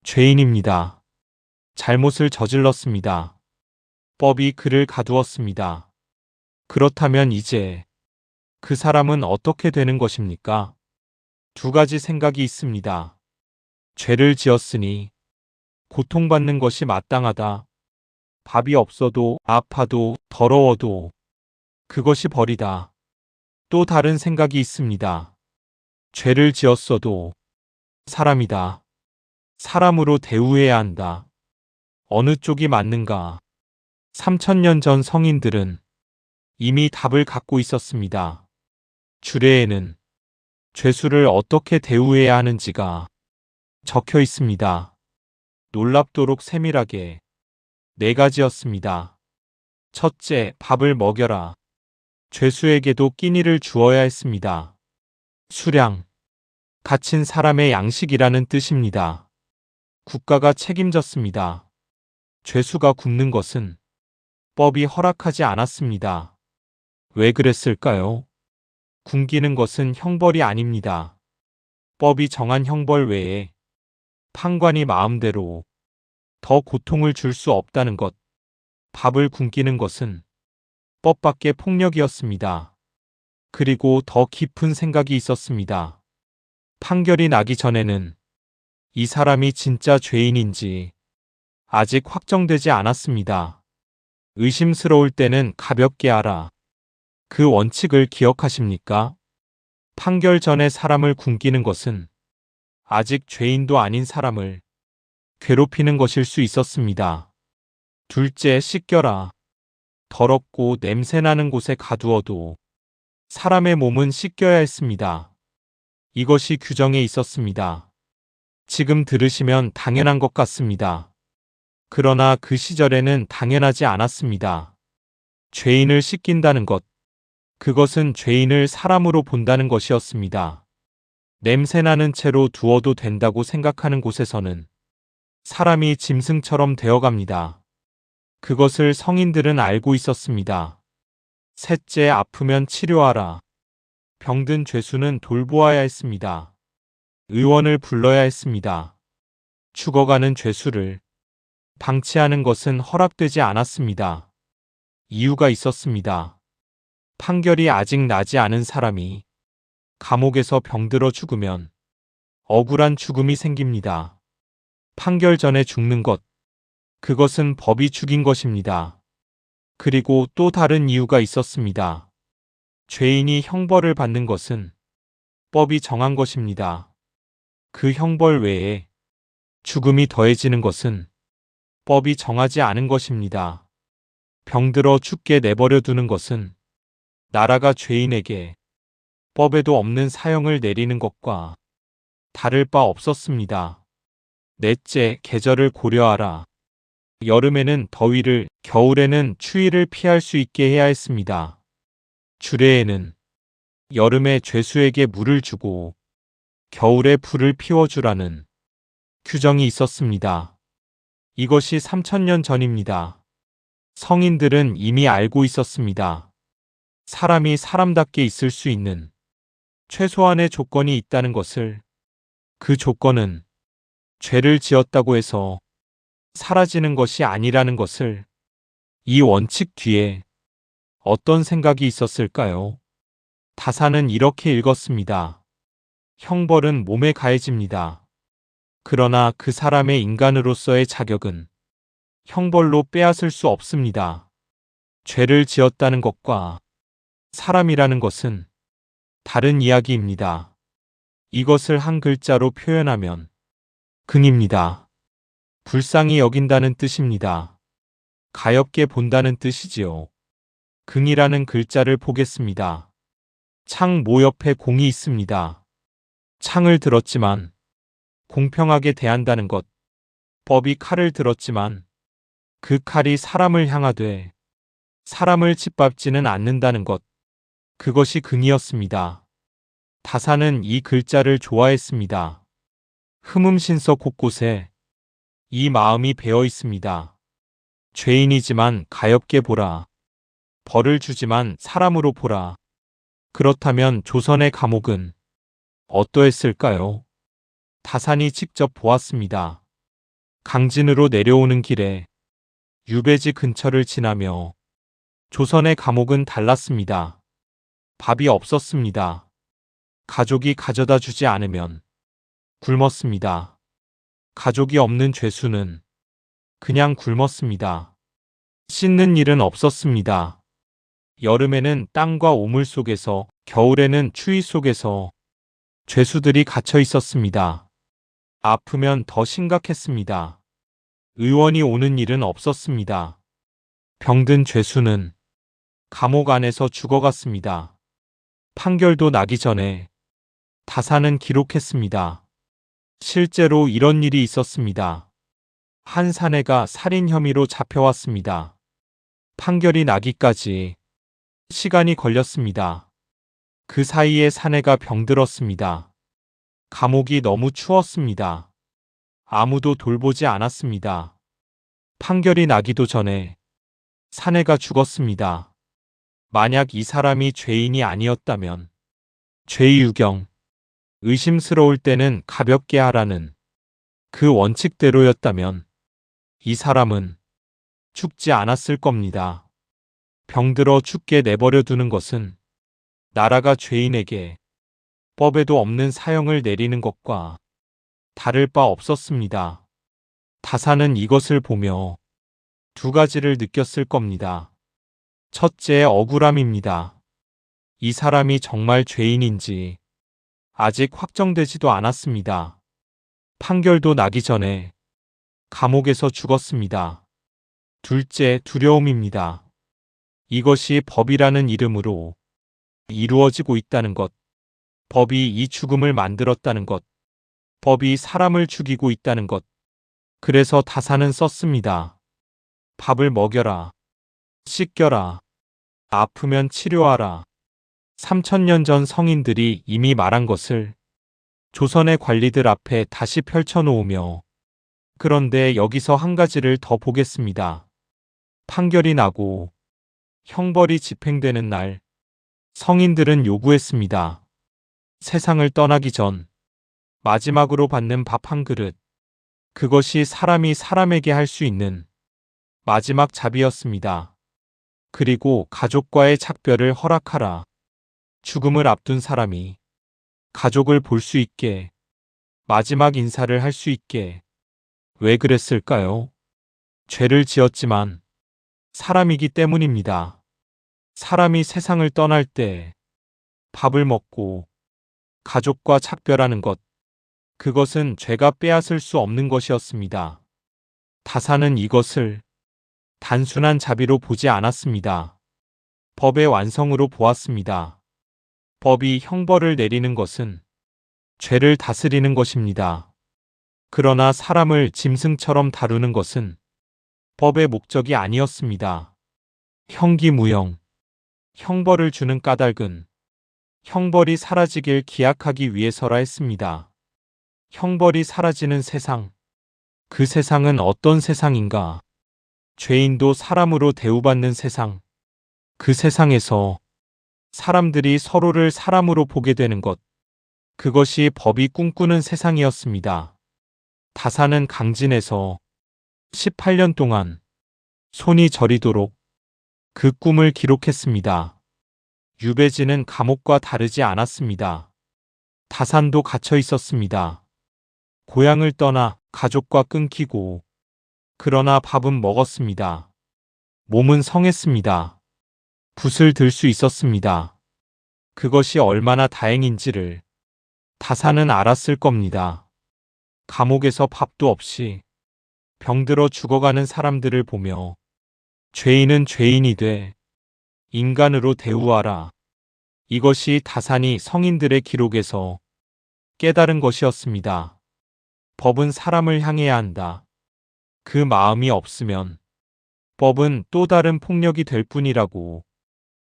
죄인입니다. 잘못을 저질렀습니다. 법이 그를 가두었습니다. 그렇다면 이제 그 사람은 어떻게 되는 것입니까? 두 가지 생각이 있습니다. 죄를 지었으니 고통받는 것이 마땅하다. 밥이 없어도 아파도 더러워도 그것이 벌이다. 또 다른 생각이 있습니다. 죄를 지었어도 사람이다. 사람으로 대우해야 한다. 어느 쪽이 맞는가? 3000년 전 성인들은 이미 답을 갖고 있었습니다. 주례에는 죄수를 어떻게 대우해야 하는지가 적혀 있습니다. 놀랍도록 세밀하게 4가지였습니다. 첫째, 밥을 먹여라. 죄수에게도 끼니를 주어야 했습니다. 수량, 갇힌 사람의 양식이라는 뜻입니다. 국가가 책임졌습니다. 죄수가 굶는 것은 법이 허락하지 않았습니다. 왜 그랬을까요? 굶기는 것은 형벌이 아닙니다. 법이 정한 형벌 외에 판관이 마음대로 더 고통을 줄 수 없다는 것. 밥을 굶기는 것은 법 밖의 폭력이었습니다. 그리고 더 깊은 생각이 있었습니다. 판결이 나기 전에는 이 사람이 진짜 죄인인지 아직 확정되지 않았습니다. 의심스러울 때는 가볍게 하라. 그 원칙을 기억하십니까? 판결 전에 사람을 굶기는 것은 아직 죄인도 아닌 사람을 괴롭히는 것일 수 있었습니다. 둘째, 씻겨라. 더럽고 냄새나는 곳에 가두어도 사람의 몸은 씻겨야 했습니다. 이것이 규정에 있었습니다. 지금 들으시면 당연한 것 같습니다. 그러나 그 시절에는 당연하지 않았습니다. 죄인을 씻긴다는 것, 그것은 죄인을 사람으로 본다는 것이었습니다. 냄새나는 채로 두어도 된다고 생각하는 곳에서는 사람이 짐승처럼 되어갑니다. 그것을 성인들은 알고 있었습니다. 셋째, 아프면 치료하라. 병든 죄수는 돌보아야 했습니다. 의원을 불러야 했습니다. 죽어가는 죄수를 방치하는 것은 허락되지 않았습니다. 이유가 있었습니다. 판결이 아직 나지 않은 사람이 감옥에서 병들어 죽으면 억울한 죽음이 생깁니다. 판결 전에 죽는 것, 그것은 법이 죽인 것입니다. 그리고 또 다른 이유가 있었습니다. 죄인이 형벌을 받는 것은 법이 정한 것입니다. 그 형벌 외에 죽음이 더해지는 것은 법이 정하지 않은 것입니다. 병들어 죽게 내버려 두는 것은 나라가 죄인에게 법에도 없는 사형을 내리는 것과 다를 바 없었습니다. 넷째, 계절을 고려하라. 여름에는 더위를, 겨울에는 추위를 피할 수 있게 해야 했습니다. 주례에는 여름에 죄수에게 물을 주고 겨울에 불을 피워주라는 규정이 있었습니다. 이것이 3000년 전입니다. 성인들은 이미 알고 있었습니다. 사람이 사람답게 있을 수 있는 최소한의 조건이 있다는 것을, 그 조건은 죄를 지었다고 해서 사라지는 것이 아니라는 것을. 이 원칙 뒤에 어떤 생각이 있었을까요? 다사는 이렇게 읽었습니다. 형벌은 몸에 가해집니다. 그러나 그 사람의 인간으로서의 자격은 형벌로 빼앗을 수 없습니다. 죄를 지었다는 것과 사람이라는 것은 다른 이야기입니다. 이것을 한 글자로 표현하면 긍입니다. 불쌍히 여긴다는 뜻입니다. 가엾게 본다는 뜻이지요. 긍이라는 글자를 보겠습니다. 창 모 옆에 공이 있습니다. 창을 들었지만 공평하게 대한다는 것. 법이 칼을 들었지만 그 칼이 사람을 향하되 사람을 짓밟지는 않는다는 것. 그것이 긍이었습니다. 다사는 이 글자를 좋아했습니다. 흠음신서 곳곳에 이 마음이 배어 있습니다. 죄인이지만 가엾게 보라. 벌을 주지만 사람으로 보라. 그렇다면 조선의 감옥은 어떠했을까요? 다산이 직접 보았습니다. 강진으로 내려오는 길에 유배지 근처를 지나며 조선의 감옥은 달랐습니다. 밥이 없었습니다. 가족이 가져다 주지 않으면 굶었습니다. 가족이 없는 죄수는 그냥 굶었습니다. 씻는 일은 없었습니다. 여름에는 땅과 오물 속에서, 겨울에는 추위 속에서 죄수들이 갇혀 있었습니다. 아프면 더 심각했습니다. 의원이 오는 일은 없었습니다. 병든 죄수는 감옥 안에서 죽어갔습니다. 판결도 나기 전에 다사는 기록했습니다. 실제로 이런 일이 있었습니다. 한 사내가 살인 혐의로 잡혀왔습니다. 판결이 나기까지 시간이 걸렸습니다. 그 사이에 사내가 병들었습니다. 감옥이 너무 추웠습니다. 아무도 돌보지 않았습니다. 판결이 나기도 전에 사내가 죽었습니다. 만약 이 사람이 죄인이 아니었다면 죄유경, 의심스러울 때는 가볍게 하라는 그 원칙대로였다면 이 사람은 죽지 않았을 겁니다. 병들어 죽게 내버려 두는 것은 나라가 죄인에게 법에도 없는 사형을 내리는 것과 다를 바 없었습니다. 다사는 이것을 보며 두 가지를 느꼈을 겁니다. 첫째, 억울함입니다. 이 사람이 정말 죄인인지 아직 확정되지도 않았습니다. 판결도 나기 전에 감옥에서 죽었습니다. 둘째, 두려움입니다. 이것이 법이라는 이름으로 이루어지고 있다는 것, 법이 이 죽음을 만들었다는 것, 법이 사람을 죽이고 있다는 것. 그래서 다사는 썼습니다. 밥을 먹여라. 씻겨라. 아프면 치료하라. 3000년 전 성인들이 이미 말한 것을 조선의 관리들 앞에 다시 펼쳐놓으며, 그런데 여기서 한 가지를 더 보겠습니다. 판결이 나고 형벌이 집행되는 날, 성인들은 요구했습니다. 세상을 떠나기 전 마지막으로 받는 밥 한 그릇. 그것이 사람이 사람에게 할 수 있는 마지막 자비였습니다. 그리고 가족과의 작별을 허락하라. 죽음을 앞둔 사람이 가족을 볼 수 있게, 마지막 인사를 할 수 있게. 왜 그랬을까요? 죄를 지었지만 사람이기 때문입니다. 사람이 세상을 떠날 때 밥을 먹고 가족과 작별하는 것, 그것은 죄가 빼앗을 수 없는 것이었습니다. 다사는 이것을 단순한 자비로 보지 않았습니다. 법의 완성으로 보았습니다. 법이 형벌을 내리는 것은 죄를 다스리는 것입니다. 그러나 사람을 짐승처럼 다루는 것은 법의 목적이 아니었습니다. 형기무형, 형벌을 주는 까닭은 형벌이 사라지길 기약하기 위해서라 했습니다. 형벌이 사라지는 세상, 그 세상은 어떤 세상인가? 죄인도 사람으로 대우받는 세상, 그 세상에서 사람들이 서로를 사람으로 보게 되는 것, 그것이 법이 꿈꾸는 세상이었습니다. 다사는 강진에서 18년 동안 손이 저리도록 그 꿈을 기록했습니다. 유배지는 감옥과 다르지 않았습니다. 다산도 갇혀 있었습니다. 고향을 떠나 가족과 끊기고, 그러나 밥은 먹었습니다. 몸은 성했습니다. 붓을 들 수 있었습니다. 그것이 얼마나 다행인지를 다사는 알았을 겁니다. 감옥에서 밥도 없이 병들어 죽어가는 사람들을 보며 죄인은 죄인이 돼 인간으로 대우하라. 이것이 다산이 성인들의 기록에서 깨달은 것이었습니다. 법은 사람을 향해야 한다. 그 마음이 없으면 법은 또 다른 폭력이 될 뿐이라고.